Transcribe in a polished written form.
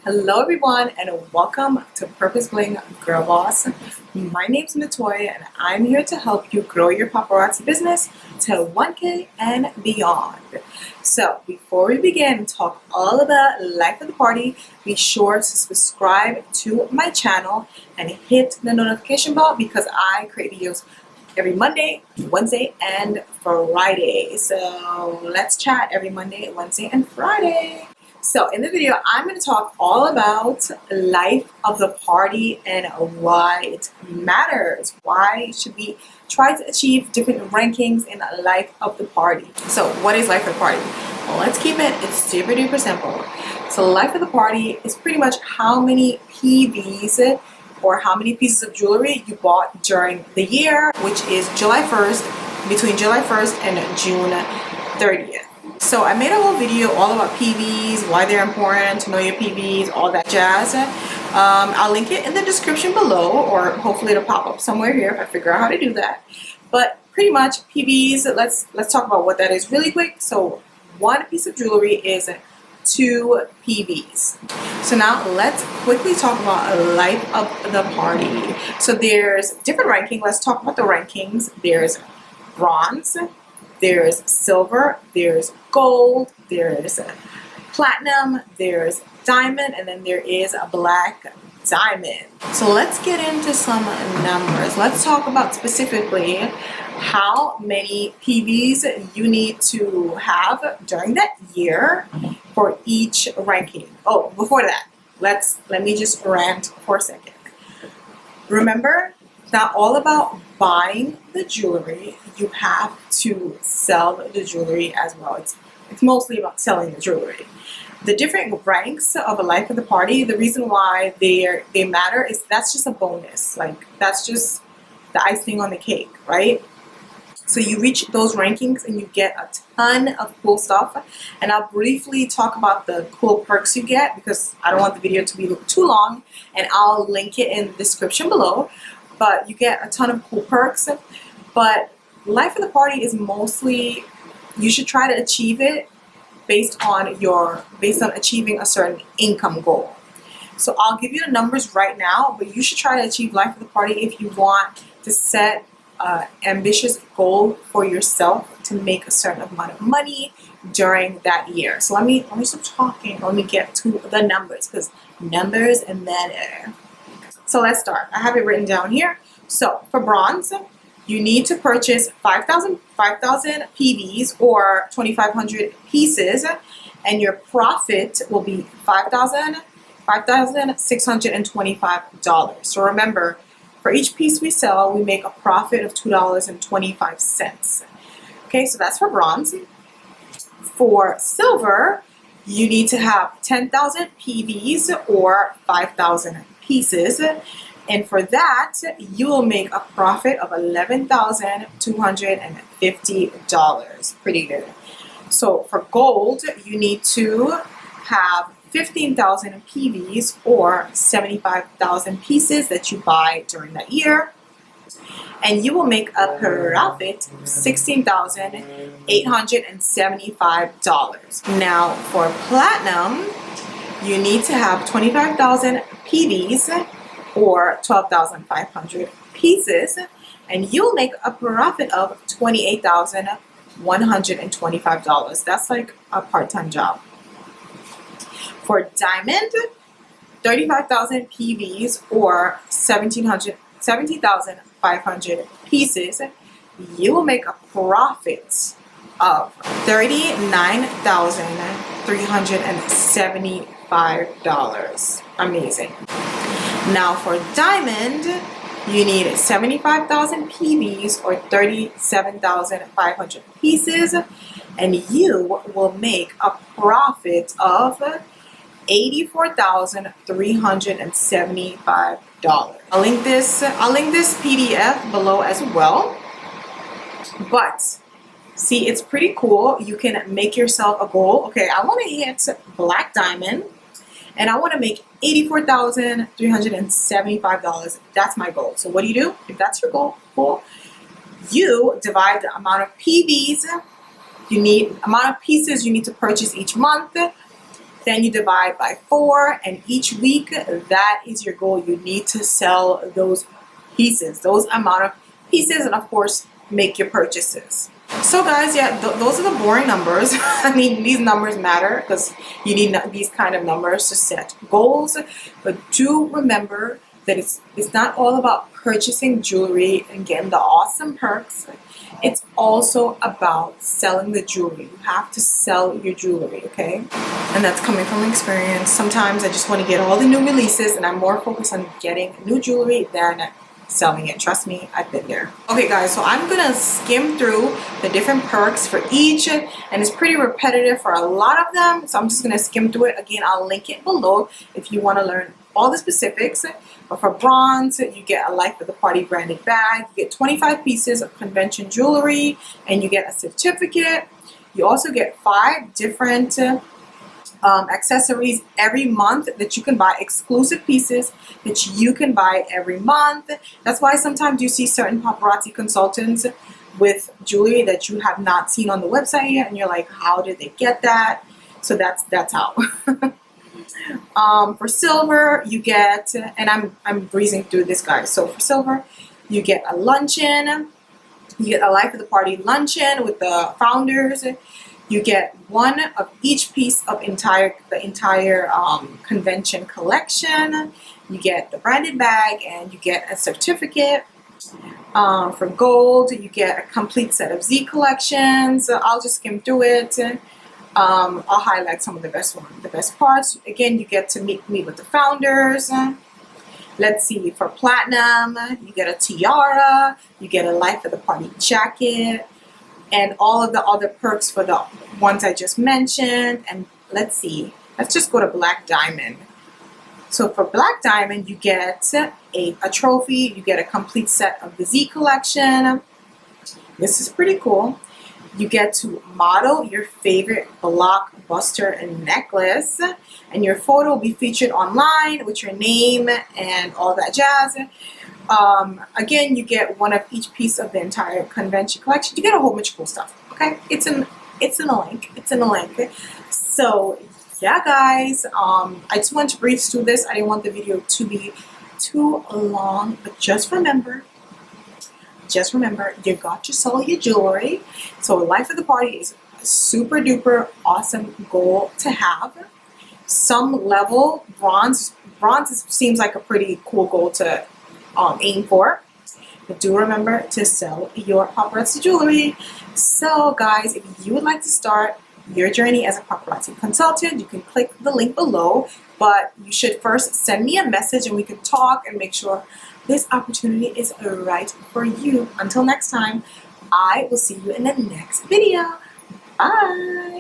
Hello everyone and welcome to Purpose Bling Girl Boss. My name's Natoya and I'm here to help you grow your paparazzi business to 1K and beyond. So before we begin and talk all about life of the party, be sure to subscribe to my channel and hit the notification bell because I create videos every Monday, Wednesday, and Friday. So let's chat every Monday, Wednesday, and Friday. So in the video, I'm going to talk all about life of the party and why it matters. Why should we try to achieve different rankings in life of the party? So what is life of the party? Well, let's keep it's super duper simple. So life of the party is pretty much how many PVs or how many pieces of jewelry you bought during the year, which is July 1st, between July 1st and June 30th. So I made a whole video all about PVs, why they're important, to know your PVs, all that jazz. I'll link it in the description below, or hopefully it'll pop up somewhere here if I figure out how to do that. But pretty much PVs, let's talk about what that is really quick. So one piece of jewelry is 2 PVs. So now let's quickly talk about life of the party. So there's different ranking. Let's talk about the rankings. There's bronze, there's silver, there's gold, there's platinum, there's diamond, and then there is a black diamond. So let's get into some numbers. Let's talk about specifically how many PVs you need to have during that year for each ranking. Oh, before that, let me just rant for a second. Remember, it's not all about buying the jewelry. You have to sell the jewelry as well. It's mostly about selling the jewelry. The different ranks of a life of the party, the reason why they matter is that's just a bonus. Like, that's just the icing on the cake, right? So you reach those rankings and you get a ton of cool stuff. And I'll briefly talk about the cool perks you get because I don't want the video to be too long, and I'll link it in the description below. But you get a ton of cool perks. But life of the party is mostly, you should try to achieve it based on achieving a certain income goal. So I'll give you the numbers right now, but you should try to achieve life of the party if you want to set an ambitious goal for yourself to make a certain amount of money during that year. So let me stop talking. Let me get to the numbers, because numbers matter. So let's start. I have it written down here. So for bronze, you need to purchase 5,000 PVs or 2,500 pieces, and your profit will be $5,625. So remember, for each piece we sell, we make a profit of $2.25. Okay, so that's for bronze. For silver, you need to have 10,000 PVs or 5,000 pieces. And for that, you will make a profit of $11,250. Pretty good. So for gold, you need to have 15,000 PVs or 75,000 pieces that you buy during that year. And you will make a profit of $16,875. Now for platinum, you need to have 25,000 PVs or 12,500 pieces, and you'll make a profit of $28,125. That's like a part-time job. For diamond, 35,000 PVs or 17,500 pieces, you will make a profit of $39,375. Amazing. Now for diamond, you need 75,000 PVs or 37,500 pieces, and you will make a profit of $84,375. I'll link this PDF below as well. But see, it's pretty cool. You can make yourself a goal. Okay, I want to hit black diamond, and I want to make $84,375. That's my goal. So what do? If that's your goal, cool. You divide the amount of PVs amount of pieces you need to purchase each month, Then you divide by 4, and each week, that is your goal. You need to sell those pieces, those amount of pieces, and of course, make your purchases. So guys, yeah, those are the boring numbers. I mean, these numbers matter because you need these kind of numbers to set goals. But do remember that it's not all about purchasing jewelry and getting the awesome perks. It's also about selling the jewelry. You have to sell your jewelry, okay? And that's coming from experience. Sometimes I just want to get all the new releases, and I'm more focused on getting new jewelry than selling it. Trust me, I've been there. Okay guys, so I'm gonna skim through the different perks for each, and it's pretty repetitive for a lot of them, so I'm just gonna skim through it. Again, I'll link it below if you want to learn all the specifics. But for bronze, you get a Life of the Party branded bag, you get 25 pieces of convention jewelry, and you get a certificate. You also get 5 different accessories every month that you can buy, exclusive pieces that you can buy every month. That's why sometimes you see certain paparazzi consultants with jewelry that you have not seen on the website yet, and you're like, how did they get that? So that's how. For silver, you get, and I'm breezing through this, guys. So for silver, you get a luncheon. You get a Life of the Party luncheon with the founders. You get one of each piece of the entire convention collection. You get the branded bag, and you get a certificate. For gold, you get a complete set of Z collections. I'll just skim through it. I'll highlight some of the best parts. Again, you get to meet with the founders. Let's see, for platinum, you get a tiara, you get a Life of the Party jacket, and all of the other perks for the ones I just mentioned. And let's see, let's just go to black diamond. So for black diamond, you get a trophy, you get a complete set of the Z collection. This is pretty cool. You get to model your favorite blockbuster and necklace, and your photo will be featured online with your name and all that jazz. Again, you get one of each piece of the entire convention collection. You get a whole bunch of cool stuff. Okay, it's in the link. It's in the link. So yeah, guys, I just want to breeze through this. I didn't want the video to be too long, but just remember, you got to sell your jewelry. So Life of the Party is a super duper awesome goal to have. Some level bronze seems like a pretty cool goal to aim for. But do remember to sell your paparazzi jewelry. So guys, if you would like to start your journey as a paparazzi consultant, you can click the link below, but you should first send me a message and we can talk and make sure this opportunity is right for you. Until next time, I will see you in the next video. Bye.